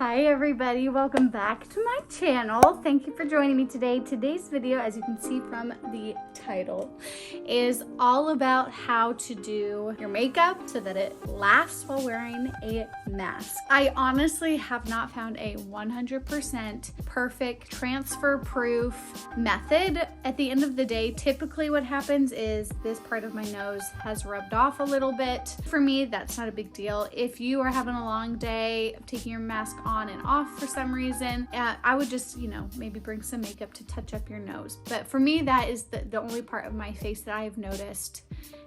Hi everybody, welcome back to my channel. Thank you for joining me today. Today's video, as you can see from the title, is all about how to do your makeup so that it lasts while wearing a mask. I honestly have not found a 100% perfect transfer proof method. At the end of the day, typically what happens is this part of my nose has rubbed off a little bit. For me, that's not a big deal. If you are having a long day, taking your mask on and off for some reason, I would just, maybe bring some makeup to touch up your nose. But for me, that is the only part of my face that I have noticed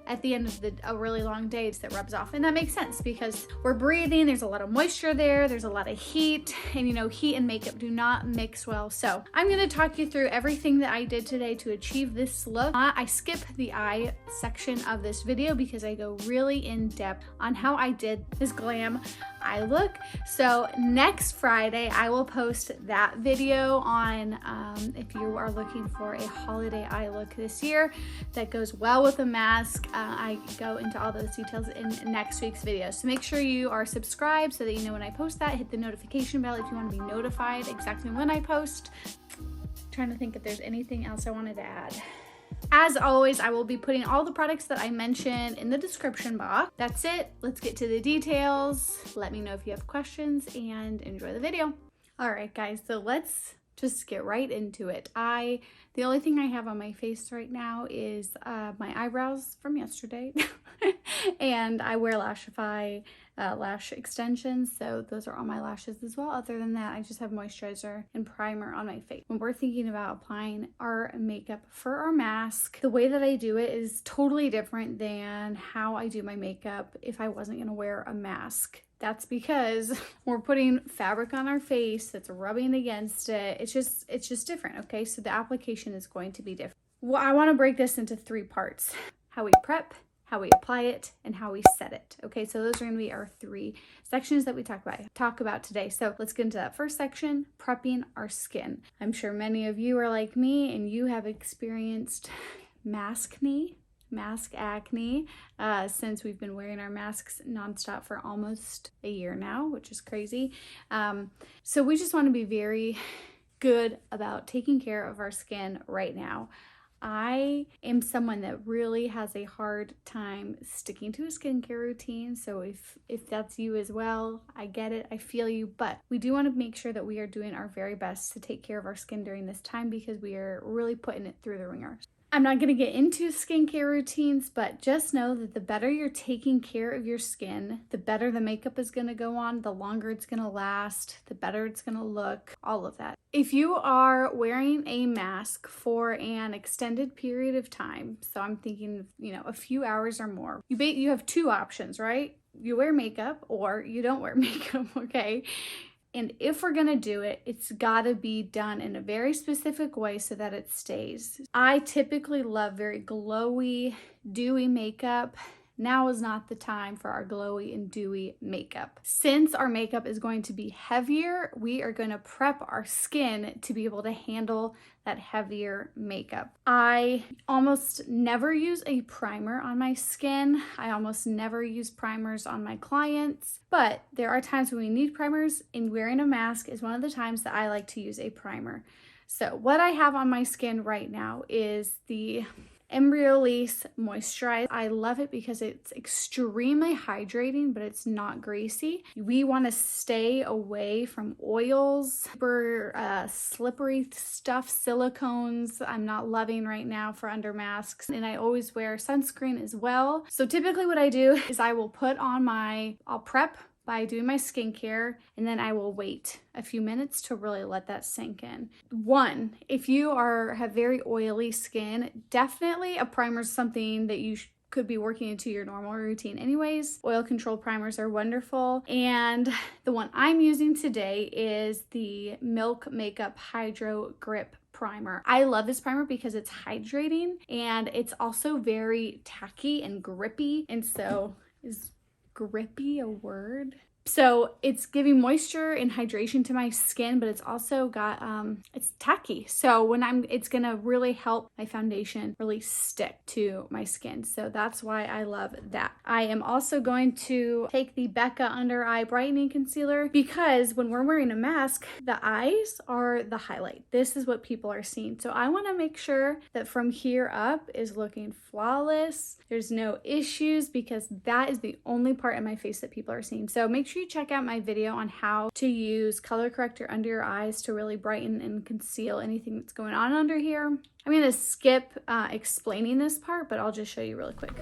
at the end of a really long day that rubs off. And that makes sense because we're breathing, there's a lot of moisture there's a lot of heat, and heat and makeup do not mix well. So I'm gonna talk you through everything that I did today to achieve this look. I skip the eye section of this video because I go really in depth on how I did this glam eye look. So next Friday, I will post that video on if you are looking for a holiday eye look this year that goes well with a mask. I go into all those details in next week's video. So make sure you are subscribed so that you know when I post that. Hit the notification bell if you want to be notified exactly when I post. Trying to think if there's anything else I wanted to add. As always, I will be putting all the products that I mentioned in the description box. That's it. Let's get to the details. Let me know if you have questions and enjoy the video. All right, guys, so let's just get right into it. The only thing I have on my face right now is my eyebrows from yesterday. And I wear Lashify lash extensions, so those are on my lashes as well. Other than that, I just have moisturizer and primer on my face. When we're thinking about applying our makeup for our mask, the way that I do it is totally different than how I do my makeup if I wasn't gonna wear a mask. That's because we're putting fabric on our face that's rubbing against it. It's just different, okay? So the application is going to be different. Well, I wanna break this into 3 parts. How we prep, how we apply it, and how we set it. Okay, so those are gonna be our 3 sections that we talk about today. So let's get into that first section, prepping our skin. I'm sure many of you are like me and you have experienced mask acne since we've been wearing our masks nonstop for almost a year now, which is crazy. So we just want to be very good about taking care of our skin right now. I am someone that really has a hard time sticking to a skincare routine. So if that's you as well, I get it, I feel you, but we do want to make sure that we are doing our very best to take care of our skin during this time because we are really putting it through the ringer. I'm not going to get into skincare routines, but just know that the better you're taking care of your skin, the better the makeup is going to go on, the longer it's going to last, the better it's going to look, all of that. If you are wearing a mask for an extended period of time, so I'm thinking, a few hours or more, you have 2 options, right? You wear makeup or you don't wear makeup, okay? And if we're gonna do it, it's gotta be done in a very specific way so that it stays. I typically love very glowy, dewy makeup. Now is not the time for our glowy and dewy makeup. Since our makeup is going to be heavier, we are going to prep our skin to be able to handle that heavier makeup. I almost never use a primer on my skin. I almost never use primers on my clients, but there are times when we need primers, and wearing a mask is one of the times that I like to use a primer. So what I have on my skin right now is the Embryolisse Moisturize. I love it because it's extremely hydrating, but it's not greasy. We want to stay away from oils, super slippery stuff, silicones. I'm not loving right now for under masks. And I always wear sunscreen as well. So typically what I do is I will I'll prep by doing my skincare, and then I will wait a few minutes to really let that sink in. 1, if you have very oily skin, definitely a primer is something that you could be working into your normal routine anyways. Oil control primers are wonderful. And the one I'm using today is the Milk Makeup Hydro Grip Primer. I love this primer because it's hydrating and it's also very tacky and grippy. And so is grippy a word? So it's giving moisture and hydration to my skin, but it's also got, it's tacky. So when it's gonna really help my foundation really stick to my skin. So that's why I love that. I am also going to take the Becca Under Eye Brightening Concealer because when we're wearing a mask, the eyes are the highlight. This is what people are seeing. So I wanna make sure that from here up is looking flawless. There's no issues because that is the only part in my face that people are seeing. So make sure you check out my video on how to use color corrector under your eyes to really brighten and conceal anything that's going on under here. I'm going to skip explaining this part, but I'll just show you really quick.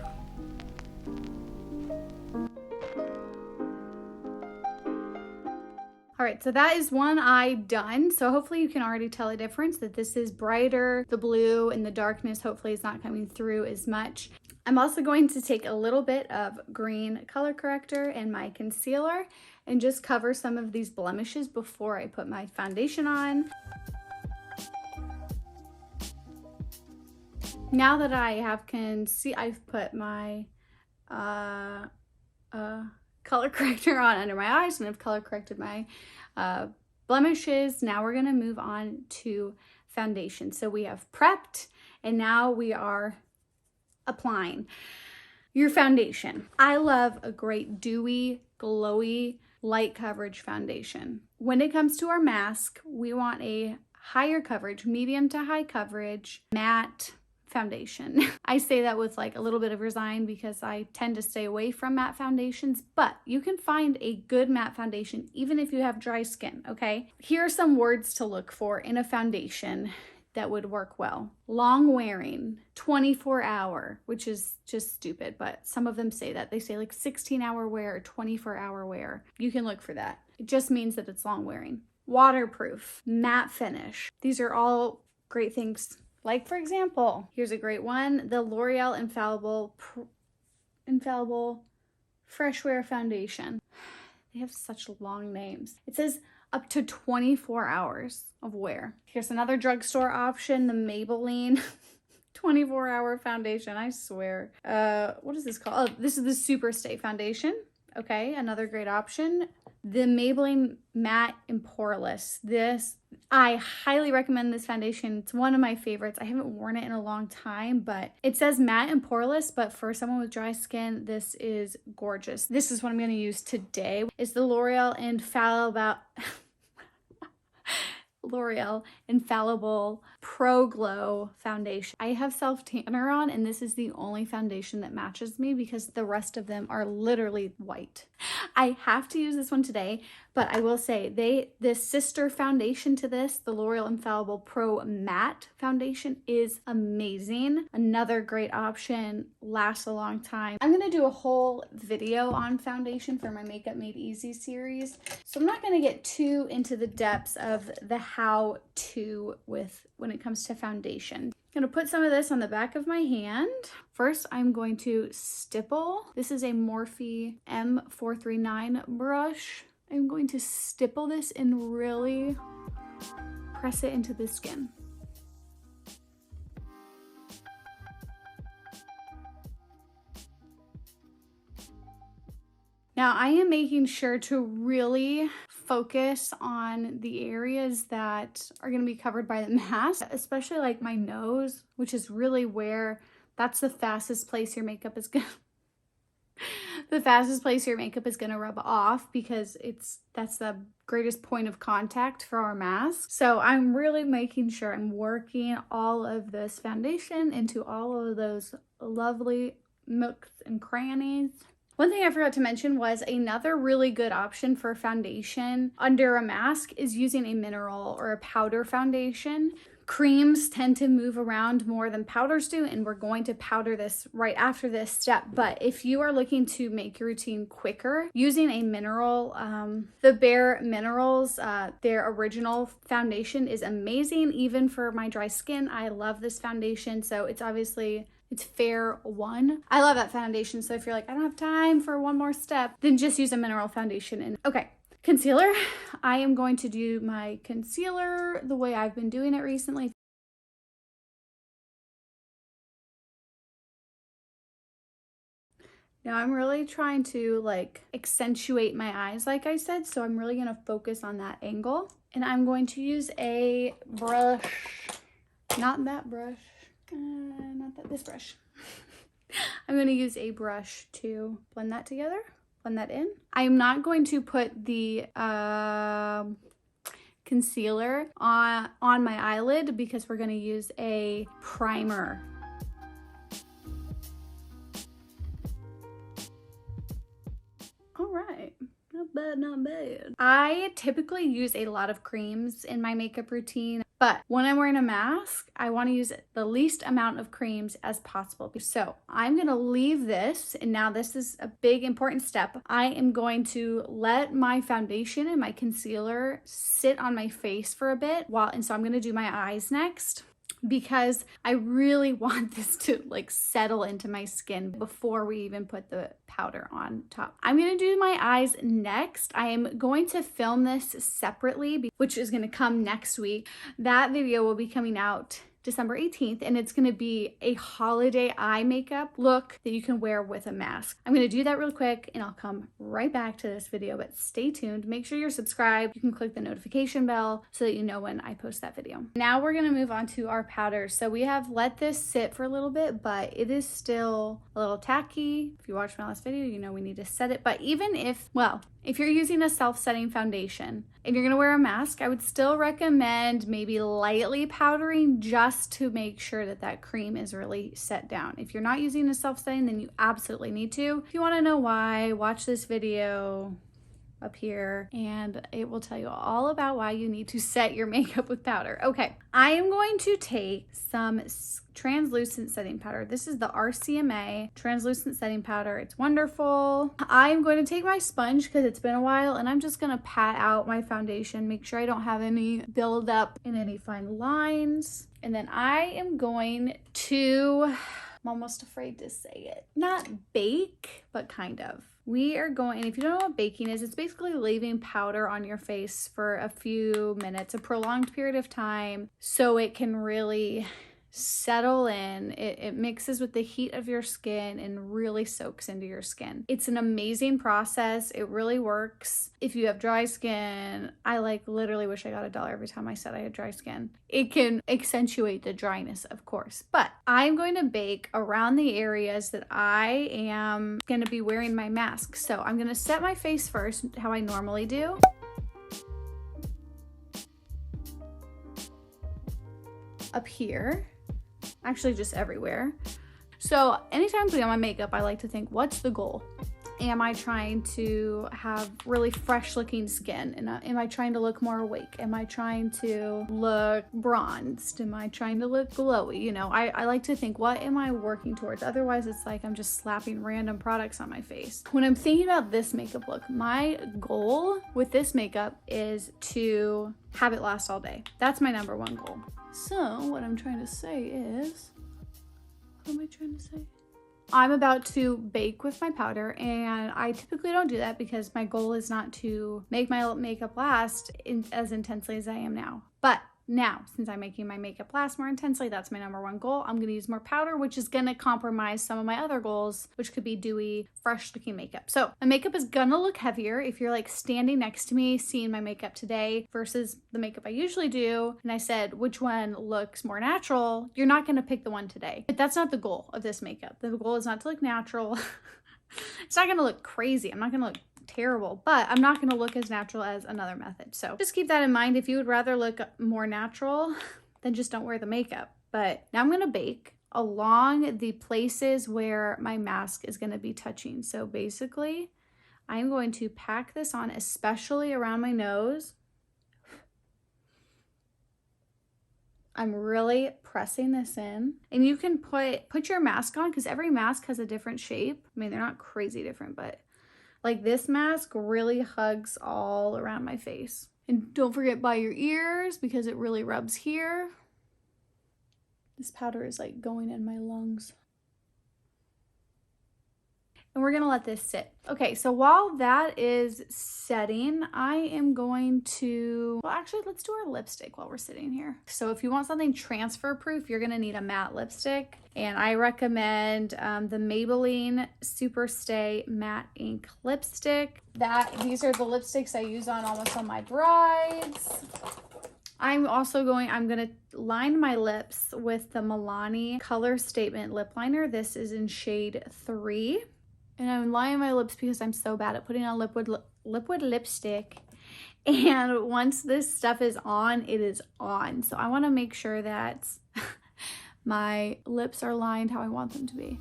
All right, so that is one eye done. So hopefully you can already tell a difference that this is brighter. The blue and the darkness hopefully is not coming through as much. I'm also going to take a little bit of green color corrector in my concealer and just cover some of these blemishes before I put my foundation on. Now that I have I've put my color corrector on under my eyes and I've color corrected my blemishes. Now we're gonna move on to foundation. So we have prepped and now we are applying your foundation. I love a great dewy, glowy, light coverage foundation. When it comes to our mask, we want a higher coverage, medium to high coverage, matte foundation. I say that with like a little bit of resign because I tend to stay away from matte foundations, but you can find a good matte foundation even if you have dry skin, okay? Here are some words to look for in a foundation that would work well. Long wearing, 24-hour, which is just stupid, but some of them say that. They say like 16-hour wear or 24-hour wear. You can look for that. It just means that it's long wearing. Waterproof, matte finish. These are all great things. Like for example, here's a great one, the L'Oreal Infallible Fresh Wear Foundation. They have such long names. It says up to 24 hours of wear. Here's another drugstore option, the Maybelline 24-hour foundation, I swear. What is this called? Oh, this is the Super Stay Foundation. Okay, another great option. The Maybelline Matte and Poreless. I highly recommend this foundation. It's one of my favorites. I haven't worn it in a long time, but it says matte and poreless, but for someone with dry skin, this is gorgeous. This is what I'm gonna use today. It's the L'Oreal Infallible Pro Glow foundation. I have self tanner on and this is the only foundation that matches me because the rest of them are literally white. I have to use this one today, but I will say this sister foundation to this, the L'Oreal Infallible Pro Matte Foundation, is amazing. Another great option, lasts a long time. I'm gonna do a whole video on foundation for my Makeup Made Easy series, so I'm not gonna get too into the depths of the how-to when it comes to foundation. I'm gonna put some of this on the back of my hand. First, I'm going to stipple. This is a Morphe M439 brush. I'm going to stipple this and really press it into the skin. Now I am making sure to really focus on the areas that are going to be covered by the mask, especially like my nose, which is really where that's the fastest place your makeup is going to rub off because that's the greatest point of contact for our mask. So I'm really making sure I'm working all of this foundation into all of those lovely nooks and crannies. One thing I forgot to mention was another really good option for foundation under a mask is using a mineral or a powder foundation. Creams tend to move around more than powders do, and we're going to powder this right after this step. But if you are looking to make your routine quicker, using a mineral, the Bare Minerals, their original foundation is amazing. Even for my dry skin, I love this foundation. So it's Fair One. I love that foundation. So if you're like, I don't have time for one more step, then just use a mineral foundation. And okay, concealer. I am going to do my concealer the way I've been doing it recently. Now I'm really trying to like accentuate my eyes, like I said, so I'm really gonna focus on that angle. And I'm going to use a brush, not that brush, this brush. I'm gonna use a brush to blend that together, blend that in. I'm not going to put the concealer on my eyelid because we're gonna use a primer. All right, not bad, not bad. I typically use a lot of creams in my makeup routine, but when I'm wearing a mask, I want to use the least amount of creams as possible. So I'm going to leave this, and now this is a big important step. I am going to let my foundation and my concealer sit on my face for a bit and so I'm going to do my eyes next, because I really want this to like settle into my skin before we even put the powder on top. I'm gonna do my eyes next. I am going to film this separately, which is gonna come next week. That video will be coming out December 18th, and it's gonna be a holiday eye makeup look that you can wear with a mask. I'm gonna do that real quick and I'll come right back to this video, but stay tuned. Make sure you're subscribed. You can click the notification bell so that you know when I post that video. Now we're gonna move on to our powders. So we have let this sit for a little bit, but it is still a little tacky. If you watched my last video, you know we need to set it. But even if you're using a self-setting foundation and you're gonna wear a mask, I would still recommend maybe lightly powdering just to make sure that that cream is really set down. If you're not using a self-setting, then you absolutely need to. If you wanna know why, watch this video up here and it will tell you all about why you need to set your makeup with powder. Okay, I am going to take some translucent setting powder. This is the RCMA translucent setting powder. It's wonderful. I'm going to take my sponge because it's been a while, and I'm just going to pat out my foundation, make sure I don't have any buildup in any fine lines. And then I am going to, I'm almost afraid to say it, not bake, but kind of. We are going, and if you don't know what baking is, it's basically leaving powder on your face for a few minutes, a prolonged period of time, so it can really settle in. It mixes with the heat of your skin and really soaks into your skin. It's an amazing process. It really works. If you have dry skin, I like literally wish I got $1 every time I said I had dry skin. It can accentuate the dryness, of course, but I'm going to bake around the areas that I am going to be wearing my mask. So I'm going to set my face first, how I normally do. Up here. Actually just everywhere. So anytime I'm putting on my makeup, I like to think, what's the goal? Am I trying to have really fresh looking skin? And am I trying to look more awake? Am I trying to look bronzed? Am I trying to look glowy? You know, I like to think, what am I working towards? Otherwise it's like I'm just slapping random products on my face. When I'm thinking about this makeup look, my goal with this makeup is to have it last all day. That's my number one goal. So what I'm trying to say is, what am I trying to say? I'm about to bake with my powder, and I typically don't do that because my goal is not to make my makeup last as intensely as I am now. But now, since I'm making my makeup last more intensely, that's my number one goal. I'm gonna use more powder, which is gonna compromise some of my other goals, which could be dewy, fresh looking makeup. So my makeup is gonna look heavier if you're like standing next to me, seeing my makeup today versus the makeup I usually do. And I said, which one looks more natural? You're not gonna pick the one today. But that's not the goal of this makeup. The goal is not to look natural. It's not gonna look crazy. I'm not gonna look terrible, but I'm not going to look as natural as another method. So just keep that in mind. If you would rather look more natural, then just don't wear the makeup. But now I'm going to bake along the places where my mask is going to be touching. So basically, I'm going to pack this on, especially around my nose. I'm really pressing this in, and you can put your mask on because every mask has a different shape. I mean, they're not crazy different, but like this mask really hugs all around my face. And don't forget by your ears because it really rubs here. This powder is like going in my lungs. And we're gonna let this sit. Okay, so while that is setting, I am going to, well, actually, let's do our lipstick while we're sitting here. So if you want something transfer proof, you're gonna need a matte lipstick. And I recommend the Maybelline Superstay Matte Ink Lipstick. These are the lipsticks I use on almost all my brides. I'm gonna line my lips with the Milani Color Statement Lip Liner. This is in shade 3. And I'm lining my lips because I'm so bad at putting on liquid lipstick. And once this stuff is on, it is on. So I wanna make sure that my lips are lined how I want them to be.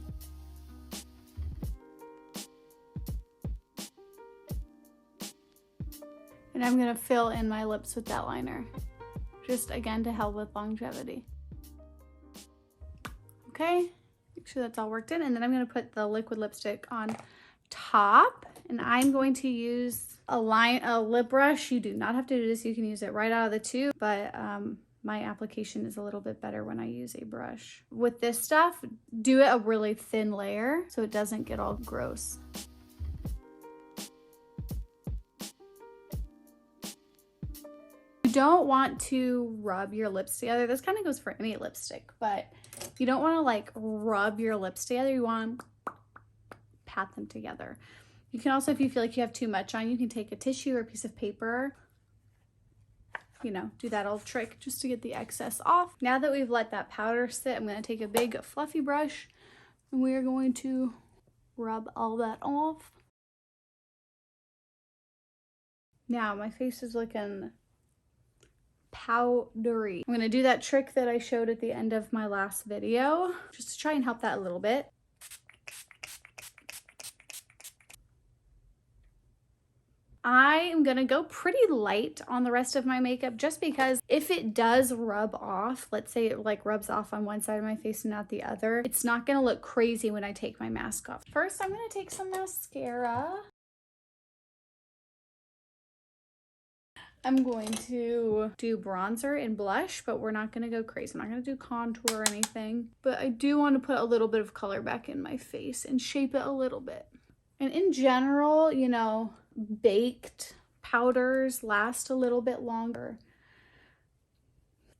And I'm gonna fill in my lips with that liner. Just again to help with longevity. Okay, make sure that's all worked in. And then I'm gonna put the liquid lipstick on top. And I'm going to use a lip brush. You do not have to do this. You can use it right out of the tube, but my application is a little bit better when I use a brush. With this stuff, do it a really thin layer so it doesn't get all gross. You don't want to rub your lips together. This kind of goes for any lipstick, but you don't want to like rub your lips together. You want to pat them together. You can also, if you feel like you have too much on, you can take a tissue or a piece of paper, you know, do that old trick just to get the excess off. Now that we've let that powder sit, I'm going to take a big fluffy brush and we are going to rub all that off. Now my face is looking powdery. I'm going to do that trick that I showed at the end of my last video just to try and help that a little bit. I am gonna go pretty light on the rest of my makeup just because if it does rub off, let's say it like rubs off on one side of my face and not the other, it's not gonna look crazy when I take my mask off. First, I'm gonna take some mascara. I'm going to do bronzer and blush, but we're not gonna go crazy. I'm not gonna do contour or anything, but I do want to put a little bit of color back in my face and shape it a little bit. And in general, you know, baked powders last a little bit longer.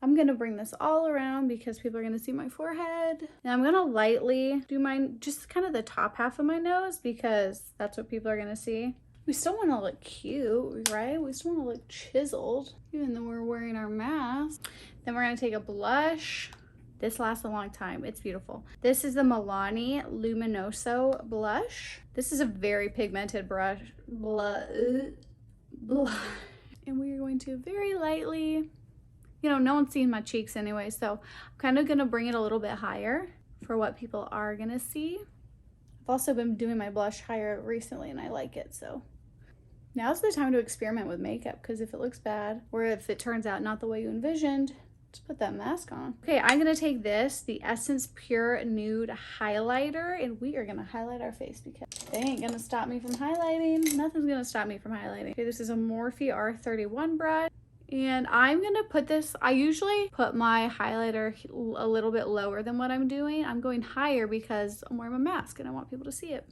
I'm gonna bring this all around because people are gonna see my forehead. And I'm gonna lightly do just kind of the top half of my nose because that's what people are gonna see. We still wanna look cute, right? We still wanna look chiseled, even though we're wearing our mask. Then we're gonna take a blush. This lasts a long time. It's beautiful. This is the Milani Luminoso blush. This is a very pigmented brush. And we are going to very lightly, you know, no one's seeing my cheeks anyway, so I'm kind of gonna bring it a little bit higher for what people are gonna see. I've also been doing my blush higher recently and I like it, so. Now's the time to experiment with makeup because if it looks bad or if it turns out not the way you envisioned, just put that mask on. Okay, I'm gonna take the Essence Pure Nude Highlighter, and we are gonna highlight our face because they ain't gonna stop me from highlighting. Nothing's gonna stop me from highlighting. Okay, this is a Morphe R31 brush, and I'm gonna put this, I usually put my highlighter a little bit lower than what I'm doing. I'm going higher because I'm wearing a mask and I want people to see it.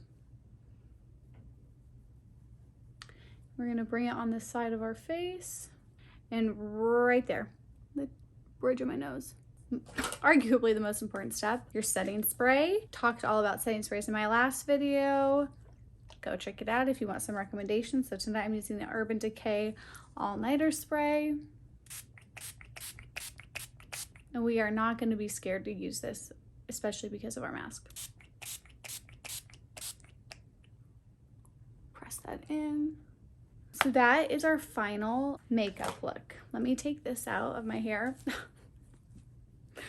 We're gonna bring it on this side of our face and right there. Bridge of my nose. Arguably the most important step, your setting spray. Talked all about setting sprays in my last video. Go check it out if you want some recommendations. So tonight I'm using the Urban Decay All Nighter Spray. And we are not going to be scared to use this, especially because of our mask. Press that in. So that is our final makeup look. Let me take this out of my hair.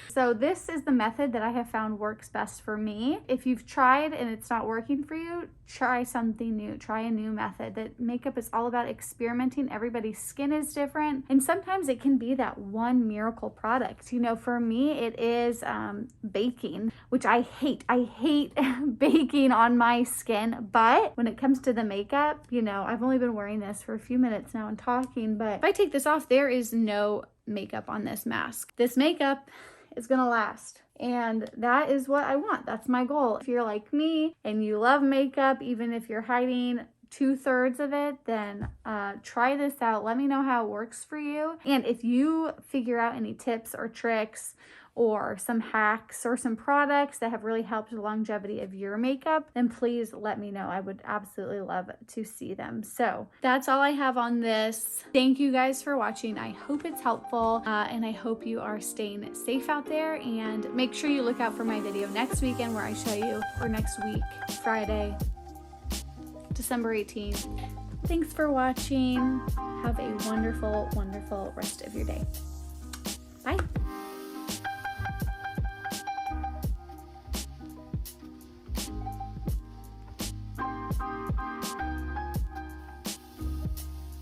So this is the method that I have found works best for me. If you've tried and it's not working for you, try something new. Try a new method. That makeup is all about experimenting. Everybody's skin is different. And sometimes it can be that one miracle product. You know, for me, it is baking, which I hate. I hate baking on my skin. But when it comes to the makeup, you know, I've only been wearing this for a few minutes now and talking, but if I take this off, there is no makeup on this mask. This makeup is gonna last. And that is what I want. That's my goal. If you're like me and you love makeup, even if you're hiding 2/3 of it, then try this out. Let me know how it works for you. And if you figure out any tips or tricks or some hacks or some products that have really helped the longevity of your makeup, then please let me know. I would absolutely love to see them. So that's all I have on this. Thank you guys for watching. I hope it's helpful, and I hope you are staying safe out there. And make sure you look out for my video next weekend where I show you, or next week, Friday, December 18th. Thanks for watching. Have a wonderful, wonderful rest of your day. Bye.